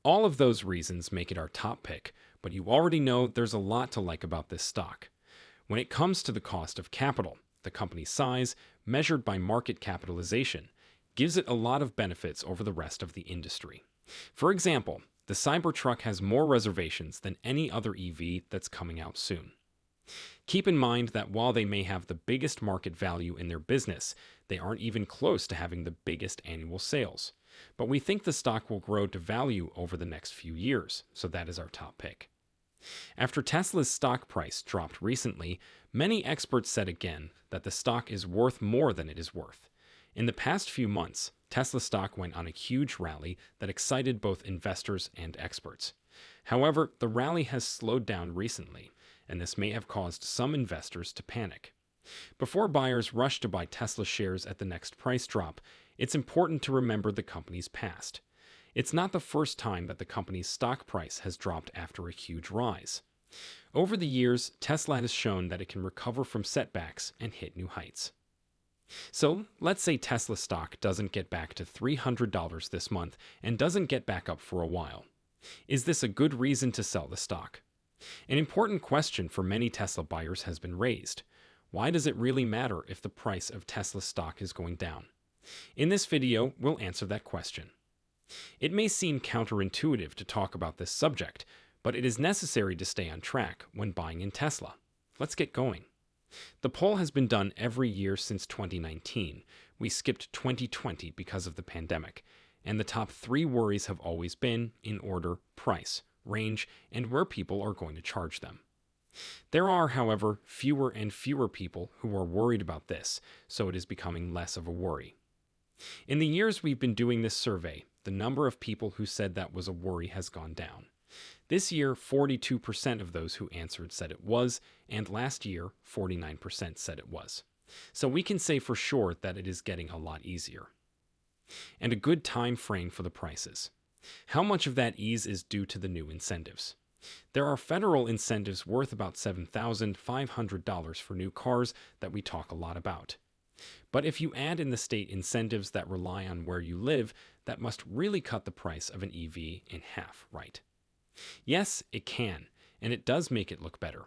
All of those reasons make it our top pick, but you already know there's a lot to like about this stock. When it comes to the cost of capital, the company's size, measured by market capitalization, gives it a lot of benefits over the rest of the industry. For example, the Cybertruck has more reservations than any other EV that's coming out soon. Keep in mind that while they may have the biggest market value in their business, they aren't even close to having the biggest annual sales. But we think the stock will grow to value over the next few years, so that is our top pick. After Tesla's stock price dropped recently, many experts said again that the stock is worth more than it is worth. In the past few months, Tesla stock went on a huge rally that excited both investors and experts. However, the rally has slowed down recently, and this may have caused some investors to panic. Before buyers rush to buy Tesla shares at the next price drop, it's important to remember the company's past. It's not the first time that the company's stock price has dropped after a huge rise. Over the years, Tesla has shown that it can recover from setbacks and hit new heights. So, let's say Tesla stock doesn't get back to $300 this month and doesn't get back up for a while. Is this a good reason to sell the stock? An important question for many Tesla buyers has been raised. Why does it really matter if the price of Tesla stock is going down? In this video, we'll answer that question. It may seem counterintuitive to talk about this subject, but it is necessary to stay on track when buying in Tesla. Let's get going. The poll has been done every year since 2019. We skipped 2020 because of the pandemic, and the top 3 worries have always been, in order, price, range, and where people are going to charge them. There are, however, fewer and fewer people who are worried about this, so it is becoming less of a worry. In the years we've been doing this survey, the number of people who said that was a worry has gone down. This year, 42% of those who answered said it was, and last year, 49% said it was. So we can say for sure that it is getting a lot easier. And a good time frame for the prices. How much of that ease is due to the new incentives? There are federal incentives worth about $7,500 for new cars that we talk a lot about. But if you add in the state incentives that rely on where you live, that must really cut the price of an EV in half, right? Yes, it can, and it does make it look better.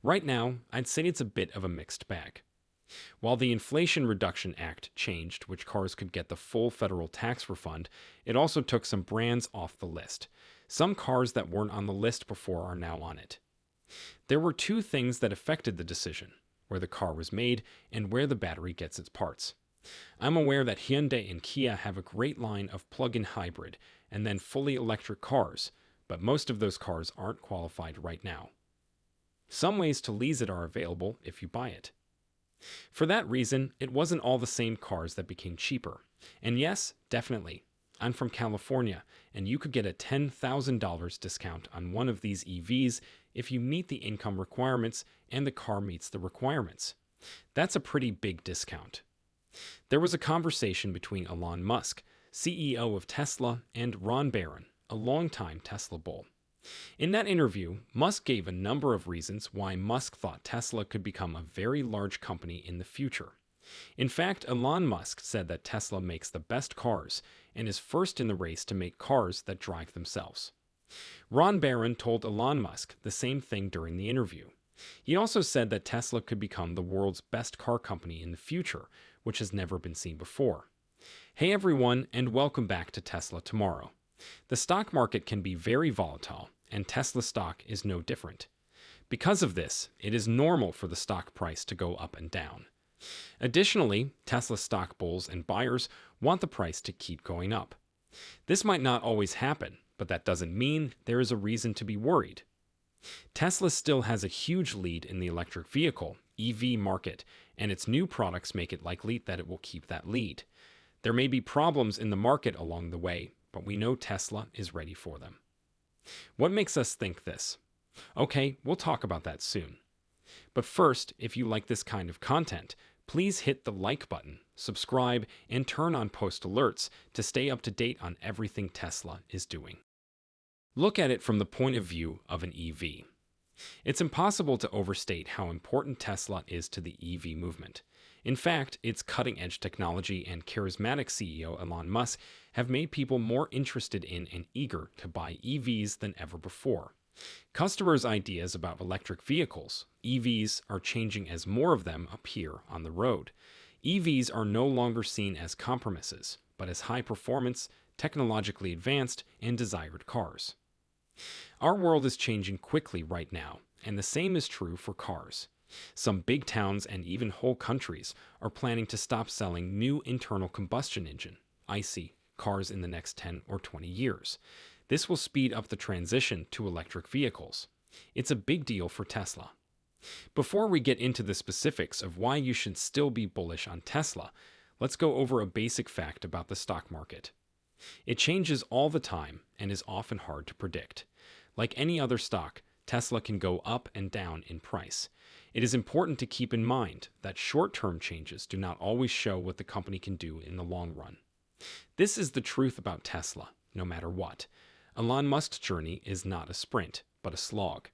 Right now, I'd say it's a bit of a mixed bag. While the Inflation Reduction Act changed which cars could get the full federal tax refund, it also took some brands off the list. Some cars that weren't on the list before are now on it. There were 2 things that affected the decision: where the car was made and where the battery gets its parts. I'm aware that Hyundai and Kia have a great line of plug-in hybrid and then fully electric cars, but most of those cars aren't qualified right now. Some ways to lease it are available if you buy it. For that reason, it wasn't all the same cars that became cheaper. And yes, definitely, I'm from California, and you could get a $10,000 discount on one of these EVs if you meet the income requirements and the car meets the requirements. That's a pretty big discount. There was a conversation between Elon Musk, CEO of Tesla, and Ron Barron, a longtime Tesla bull. In that interview, Musk gave a number of reasons why Musk thought Tesla could become a very large company in the future. In fact, Elon Musk said that Tesla makes the best cars and is first in the race to make cars that drive themselves. Ron Barron told Elon Musk the same thing during the interview. He also said that Tesla could become the world's best car company in the future, which has never been seen before. Hey everyone, and welcome back to Tesla Tomorrow. The stock market can be very volatile, and Tesla stock is no different. Because of this, it is normal for the stock price to go up and down. Additionally, Tesla stock bulls and buyers want the price to keep going up. This might not always happen, but that doesn't mean there is a reason to be worried. Tesla still has a huge lead in the electric vehicle (EV) market, and its new products make it likely that it will keep that lead. There may be problems in the market along the way, but we know Tesla is ready for them. What makes us think this? Okay, we'll talk about that soon. But first, if you like this kind of content, please hit the like button, subscribe, and turn on post alerts to stay up to date on everything Tesla is doing. Look at it from the point of view of an EV. It's impossible to overstate how important Tesla is to the EV movement. In fact, its cutting edge technology and charismatic CEO Elon Musk have made people more interested in and eager to buy EVs than ever before. Customers' ideas about electric vehicles, EVs, are changing as more of them appear on the road. EVs are no longer seen as compromises, but as high performance, technologically advanced, and desired cars. Our world is changing quickly right now, and the same is true for cars. Some big towns and even whole countries are planning to stop selling new internal combustion engine, ICE, cars in the next 10 or 20 years. This will speed up the transition to electric vehicles. It's a big deal for Tesla. Before we get into the specifics of why you should still be bullish on Tesla, let's go over a basic fact about the stock market. It changes all the time and is often hard to predict. Like any other stock, Tesla can go up and down in price. It is important to keep in mind that short-term changes do not always show what the company can do in the long run. This is the truth about Tesla, no matter what. Elon Musk's journey is not a sprint, but a slog.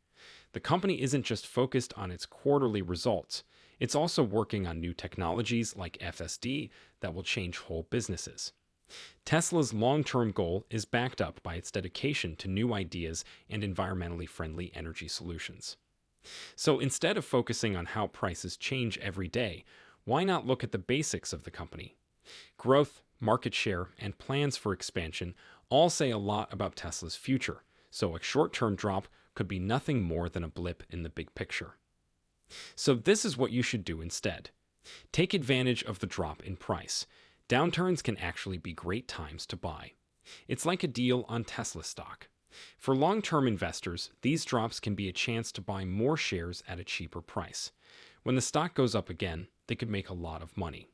The company isn't just focused on its quarterly results, it's also working on new technologies like FSD that will change whole businesses. Tesla's long-term goal is backed up by its dedication to new ideas and environmentally friendly energy solutions. So instead of focusing on how prices change every day, why not look at the basics of the company? Growth, market share, and plans for expansion all say a lot about Tesla's future, so a short-term drop could be nothing more than a blip in the big picture. So this is what you should do instead. Take advantage of the drop in price. Downturns can actually be great times to buy. It's like a deal on Tesla stock. For long-term investors, these drops can be a chance to buy more shares at a cheaper price. When the stock goes up again, they could make a lot of money.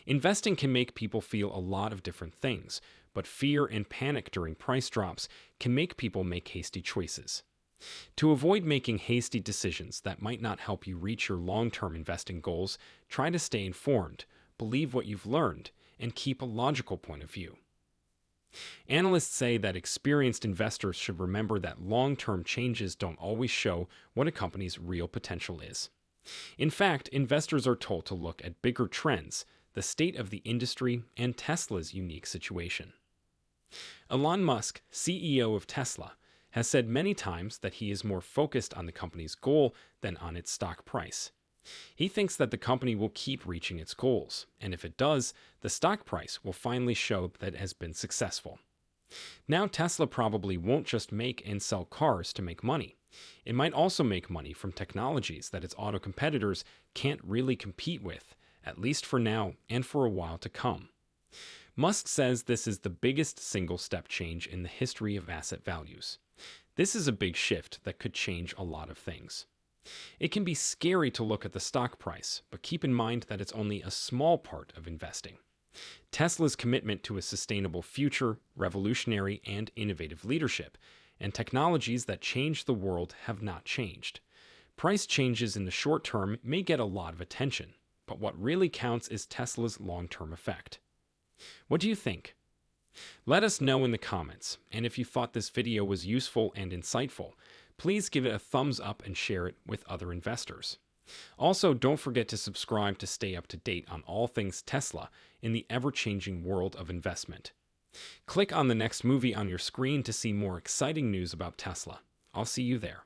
Investing can make people feel a lot of different things, but fear and panic during price drops can make people make hasty choices. To avoid making hasty decisions that might not help you reach your long-term investing goals, try to stay informed, believe what you've learned, and keep a logical point of view. Analysts say that experienced investors should remember that long-term changes don't always show what a company's real potential is. In fact, investors are told to look at bigger trends, the state of the industry, and Tesla's unique situation. Elon Musk, CEO of Tesla, has said many times that he is more focused on the company's goal than on its stock price. He thinks that the company will keep reaching its goals, and if it does, the stock price will finally show that it has been successful. Now Tesla probably won't just make and sell cars to make money. It might also make money from technologies that its auto competitors can't really compete with, at least for now and for a while to come. Musk says this is the biggest single step change in the history of asset values. This is a big shift that could change a lot of things. It can be scary to look at the stock price, but keep in mind that it's only a small part of investing. Tesla's commitment to a sustainable future, revolutionary and innovative leadership, and technologies that change the world have not changed. Price changes in the short term may get a lot of attention, but what really counts is Tesla's long-term effect. What do you think? Let us know in the comments, and if you thought this video was useful and insightful, please give it a thumbs up and share it with other investors. Also, don't forget to subscribe to stay up to date on all things Tesla in the ever-changing world of investment. Click on the next movie on your screen to see more exciting news about Tesla. I'll see you there.